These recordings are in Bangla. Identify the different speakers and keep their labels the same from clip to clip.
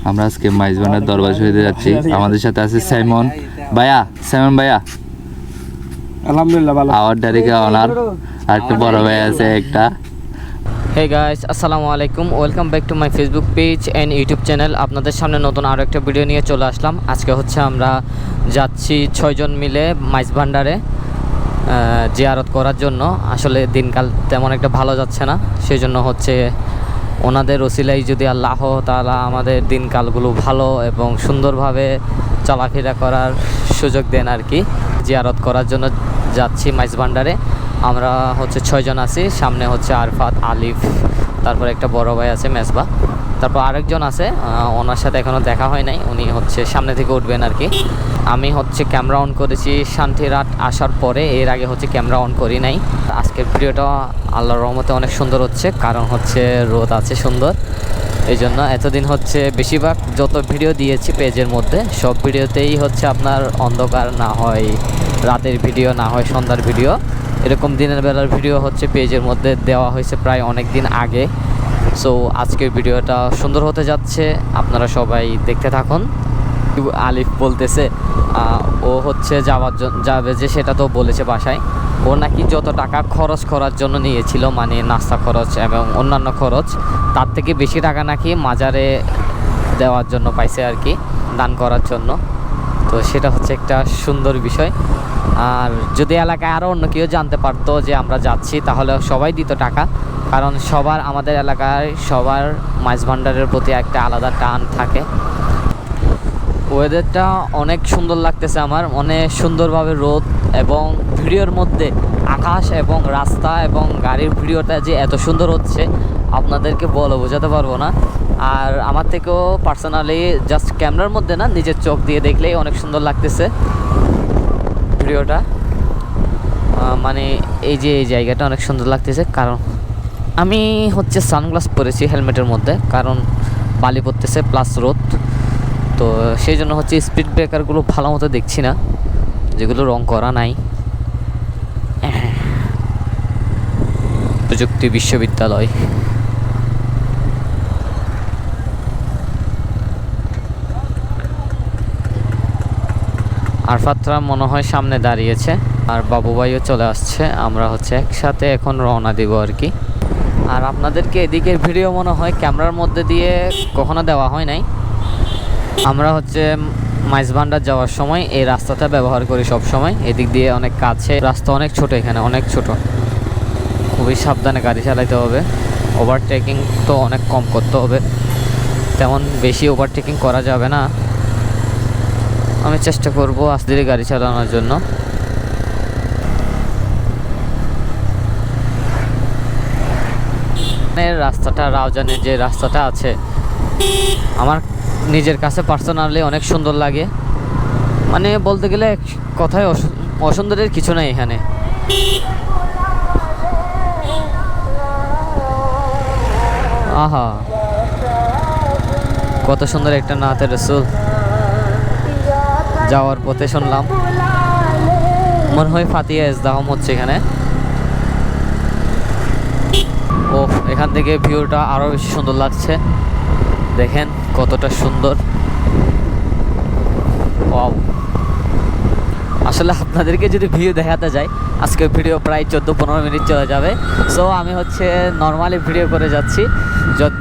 Speaker 1: আমরা আজকে মাইজবান্ডার দরবার শরীফে যাচ্ছি। আমাদের সাথে আছে সাইমন ভাইয়া। সাইমন ভাইয়া
Speaker 2: আলহামদুলিল্লাহ ভালো।
Speaker 1: আওয়ার ডারিকে অনার আর একটা বড় ভাই আছে একটা।
Speaker 3: হে গাইস, আসসালামু আলাইকুম, welcome back to my Facebook page and YouTube channel. আপনাদের সামনে নতুন আরও একটা ভিডিও নিয়ে চলে আসলাম। আজকে হচ্ছে আমরা যাচ্ছি 6 জন মিলে মাইজভান্ডারে জিয়ারত করার জন্য। আসলে দিনকাল তেমন একটা ভালো যাচ্ছে না, সেই জন্য হচ্ছে ওনাদের ওসিলাই যদি আল্লাহ তাআলা আমাদের দিনকালগুলো ভালো এবং সুন্দরভাবে চলাফেরা করার সুযোগ দেন আর কি। জিয়ারত করার জন্য যাচ্ছি মাইজভান্ডারে। আমরা হচ্ছে 6 জন আছি। সামনে হচ্ছে আরফাত, আলিফ, তারপর একটা বড় ভাই আছে মেজবা, তারপর আরেকজন আছে, ওনার সাথে এখনও দেখা হয় নাই, উনি হচ্ছে সামনে থেকে উঠবেন আর কি। আমি হচ্ছে ক্যামেরা অন করেছি শান্তিরাট আসার পরে, এর আগে হচ্ছে ক্যামেরা অন করি নাই। আজকের ভিডিওটা আল্লাহর রহমতে অনেক সুন্দর হচ্ছে, কারণ হচ্ছে রোদ আছে সুন্দর, এই জন্য। এতদিন হচ্ছে বেশিরভাগ যত ভিডিও দিয়েছি পেজের মধ্যে সব ভিডিওতেই হচ্ছে আপনার অন্ধকার না হয়, রাতের ভিডিও না হয়, সন্ধ্যার ভিডিও, এরকম দিনের বেলার ভিডিও হচ্ছে পেজের মধ্যে দেওয়া হয়েছে প্রায় অনেক দিন আগে। সো আজকের ভিডিওটা সুন্দর হতে যাচ্ছে, আপনারা সবাই দেখতে থাকুন। আলিফ বলতেছে ও হচ্ছে যাবে যে, সেটা তো বলেছে বাসায়। ও নাকি যত টাকা খরচ করার জন্য নিয়েছিল, মানে নাস্তা খরচ এবং অন্যান্য খরচ, তার থেকে বেশি টাকা নাকি মাজারে দেওয়ার জন্য পাইছে আর কি, দান করার জন্য। তো সেটা হচ্ছে একটা সুন্দর বিষয়। আর যদি এলাকায় আরও অন্য কেউ জানতে পারতো যে আমরা যাচ্ছি, তাহলে সবাই দিত টাকা, কারণ সবার, আমাদের এলাকায় সবার মাইজভান্ডারের প্রতি একটা আলাদা টান থাকে। ওয়েদারটা অনেক সুন্দর লাগতেছে আমার, অনেক সুন্দরভাবে রোদ, এবং ভিডিওর মধ্যে আকাশ এবং রাস্তা এবং গাড়ির ভিডিওটা যে এত সুন্দর হচ্ছে আপনাদেরকে বলে বোঝাতে পারবো না। আর আমার থেকেও পার্সোনালি জাস্ট ক্যামেরার মধ্যে না, নিজের চোখ দিয়ে দেখলেই অনেক সুন্দর লাগতেছে ভিডিওটা। মানে এই যে এই জায়গাটা অনেক সুন্দর লাগতেছে, কারণ আমি হচ্ছে সানগ্লাস পরেছি হেলমেটের মধ্যে, কারণ বালি পড়তেছে প্লাস রোদ। তো সেই জন্য হচ্ছে স্পিড ব্রেকারগুলো ভালো মতো দেখছি না, যেগুলো রং করা নাই। প্রযুক্তি বিশ্ববিদ্যালয়। আরফাতরা মনে হয় সামনে দাঁড়িয়েছে, আর বাবু ভাইও চলে আসছে। আমরা হচ্ছে একসাথে এখন রওনা দিব আর কি। আর আপনাদেরকে এদিকের ভিডিও মনে হয় ক্যামেরার মধ্যে দিয়ে কখনো দেওয়া হয় নাই। আমরা হচ্ছে মাইজভান্ডার যাওয়ার সময় এই রাস্তাটা ব্যবহার করি সব সময়। এদিক দিয়ে অনেক কাছে রাস্তা, অনেক ছোট, এখানে অনেক ছোট, খুবই সাবধানে গাড়ি চালাতে হবে। ওভারটেকিং তো অনেক কম করতে হবে, তেমন বেশি ওভারটেকিং করা যাবে না। আমি চেষ্টা করব আস্তে ধীরে গাড়ি চালানোর জন্য। রাস্তাটা, রাউজানের যে রাস্তাটা আছে, আমার নিজের কাছে পার্সোনালি অনেক সুন্দর লাগে। মানে বলতে গেলে কথায় অসুন্দরের কিছু নাই এখানে। আহা, কত সুন্দর একটা নাতে রসুল। যাওয়ার পথে শুনলাম, মনে হয় ফাতিয়া ইজদাহম হচ্ছে এখানে। ও, এখান থেকে ভিউটা আরো বেশি সুন্দর লাগছে, দেখেন কতটা সুন্দর। ওয়াও, আসলে আপনাদেরকে যদি ভিউ দেখাতে যাই, আজকে ভিডিও প্রায় 14-15 মিনিট চলে যাবে। সো আমি হচ্ছে নর্মালি ভিডিও করে যাচ্ছি,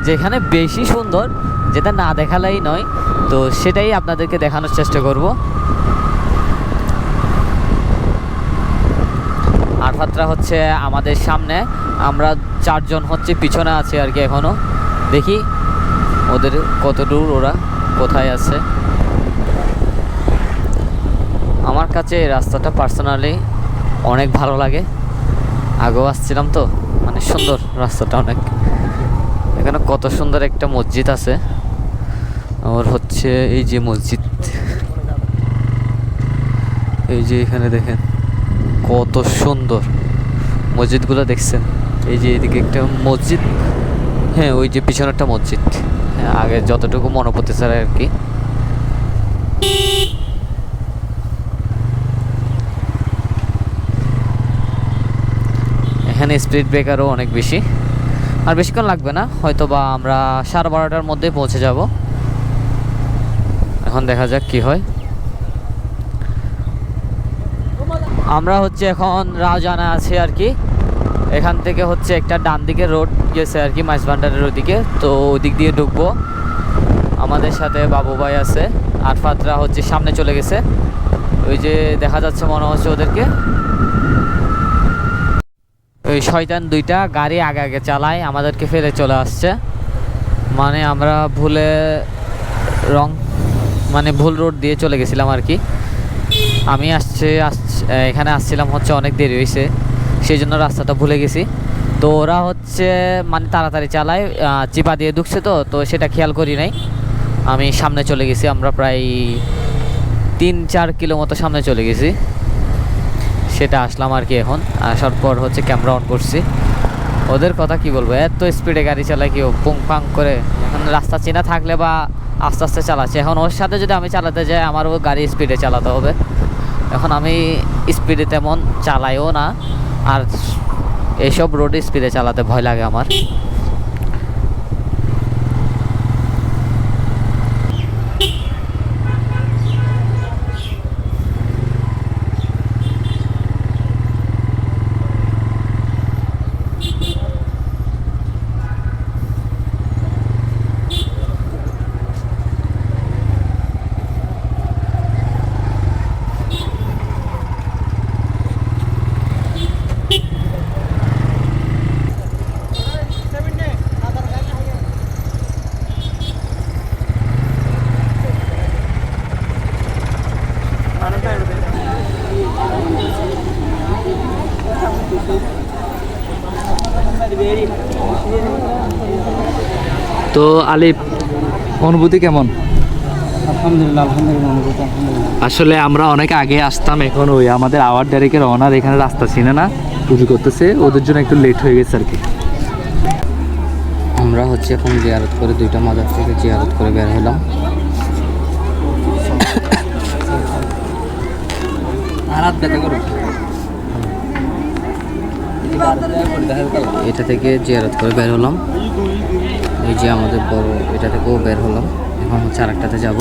Speaker 3: যেখানে বেশি সুন্দর, যেটা না দেখালেই নয়, তো সেটাই আপনাদেরকে দেখানোর চেষ্টা করব। আরফাতরা হচ্ছে আমাদের সামনে, আমরা 4 জন হচ্ছে পিছনে আছি আর কি। এখনও দেখি ওদের কত দূর, ওরা কোথায় আছে। আমার কাছে এই রাস্তাটা পার্সোনালি অনেক ভালো লাগে, আগেও আসছিলাম তো, মানে সুন্দর রাস্তাটা অনেক। এখানে কত সুন্দর একটা মসজিদ আছে, আর হচ্ছে এই যে মসজিদ, এই যে এখানে দেখেন কত সুন্দর মসজিদগুলো দেখছেন। এই যে এদিকে একটা মসজিদ, হ্যাঁ ওই যে পিছনে একটা মসজিদ, হ্যাঁ আগে যতটুকু মনে পড়তেছে আর কি। এখানে স্পিড ব্রেকারও অনেক বেশি, আর বেশিক্ষণ লাগবে না, হয়তো বা আমরা 12:30টার মধ্যে পৌঁছে যাব। এখন দেখা যাক কি হয়। আমরা হচ্ছে এখন রাউজানে আছি আর কি। এখান থেকে হচ্ছে একটা ডান দিকে রোড গেছে আর কি, মাইজভান্ডারের ওদিকে, তো ওদিক দিয়ে ঢুকবো। আমাদের সাথে বাবু ভাই আছে, আরফাতরা হচ্ছে সামনে চলে গেছে, ওই যে দেখা যাচ্ছে মনে হচ্ছে ওদেরকে। ওই শয়তান দুইটা গাড়ি আগে আগে চালায়, আমাদেরকে ফেলে চলে আসছে। মানে আমরা ভুলে ভুল রোড দিয়ে চলে গেছিলাম আর কি। আমি এখানে আসছিলাম হচ্ছে অনেক দেরি হয়েছে, সেই জন্য রাস্তাটা ভুলে গেছি। তো ওরা হচ্ছে মানে তাড়াতাড়ি চালায়, চিপা দিয়ে ঢুকছে, তো সেটা খেয়াল করি নাই। আমি সামনে চলে গেছি, আমরা প্রায় 3-4 কিলো মতো সামনে চলে গেছি। সেটা আসলাম আর কি। এখন আসার পর হচ্ছে ক্যামেরা অন করছি। ওদের কথা কি বলবো, এত স্পিডে গাড়ি চালায় কি পুং পাং করে। এখন রাস্তা চেনা থাকলে বা আস্তে আস্তে চালাচ্ছে, এখন ওর সাথে যদি আমি চালাতে যাই আমারও গাড়ি স্পিডে চালাতে হবে। এখন আমি স্পিডে তেমন চালাইও না, আর এইসব রোডে স্পিডে চালাতে ভয় লাগে আমার।
Speaker 1: তো আলিফ, অনুভূতি কেমন?
Speaker 2: আলহামদুলিল্লাহ
Speaker 1: আসলে আমরা অনেক আগে আসতাম, এখন ওই আমাদের আওয়ার ডাইরেক্টের ওনার এখানে রাস্তা চিনে না, পুজো করতেছে, ওদের জন্য একটু লেট হয়ে গেছে আর কি।
Speaker 3: আমরা হচ্ছে এখন জিয়ারত করে, দুইটা মাজার থেকে জিয়ারত করে বের হলাম। এটা থেকে জিয়ারত করে বের হলাম, এই যে আমাদের বড়, এটা থেকেও বের হলাম। এখন হচ্ছে আরেকটাতে যাব।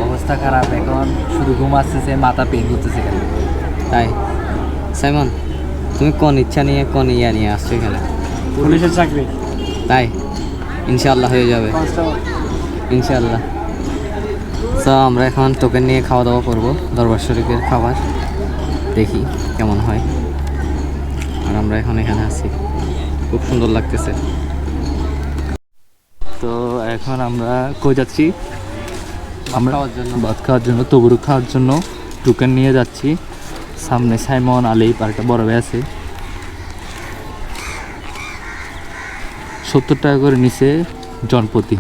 Speaker 1: অবস্থা খারাপ, এখন শুধু ঘুম আসতেছে, মাথা পেন করতেছে।
Speaker 3: তাই সাইমন, তুমি কোন ইচ্ছা নিয়ে কোন ইয়া নিয়ে আসছো এখানে?
Speaker 2: পুলিশের চাকরি।
Speaker 3: তাই ইনশাআল্লাহ হয়ে যাবে, ইনশাআল্লাহ। তো আমরা এখন টোকেন নিয়ে খাওয়া দাওয়া করবো, দরবার শরীফের খাবার, দেখি কেমন হয়। আর আমরা এখন এখানে আছি, খুব সুন্দর লাগতেছে।
Speaker 1: তো এখন আমরা কই যাচ্ছি? আমরা
Speaker 3: খাওয়ার জন্য,
Speaker 1: ভাত খাওয়ার জন্য, তবুরু খাওয়ার জন্য টোকেন নিয়ে যাচ্ছি। সামনে সাইমন, আলিফ আর একটা বড় ভাই আছে। 70 টাকা করে নিছে জনপ্রতি।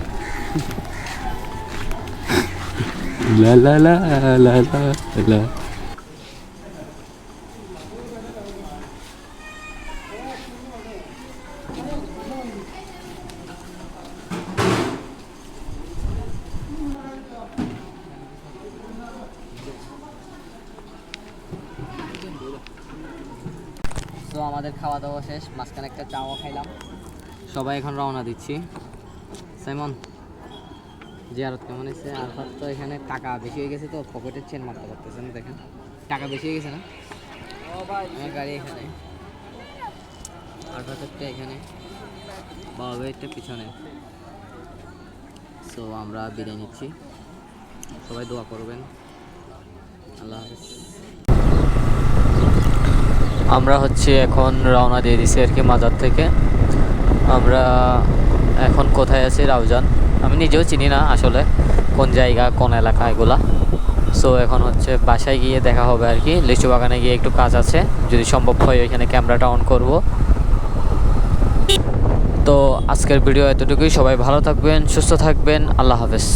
Speaker 1: লা লা লা লা লা লা।
Speaker 3: তো আমাদের খাওয়া দাওয়া শেষ, মাঝখানে একটা চাও খাইলাম। সবাই এখন রওনা দিচ্ছি। সাইমন, জিয়ারত কেমন হয়েছে? আর তো এখানে টাকা বেশি হয়ে গেছে, তো পকেটের চেন মারতে পারতেছে না, দেখেন টাকা বেশি হয়ে গেছে না। আমার গাড়ি এখানে, আর একটা এখানে, বাবা একটা পিছনে। সো আমরা বিদায় নিচ্ছি, সবাই দোয়া করবেন। আল্লাহ হাফেজ। আমরা হচ্ছে এখন রওনা দিয়ে দিছি আর কি মাজার থেকে। আমরা এখন কোথায় আছি? রাউজান। আমি নিজেও চিনি না আসলে কোন জায়গা, কোন এলাকা এগুলা। সো এখন হচ্ছে বাসায় গিয়ে দেখা হবে আর কি। লিচু বাগানে গিয়ে একটু কাজ আছে, যদি সম্ভব হয় ওইখানে ক্যামেরাটা অন করব। তো আজকের ভিডিও এতটুকুই। সবাই ভালো থাকবেন, সুস্থ থাকবেন। আল্লাহ হাফেজ।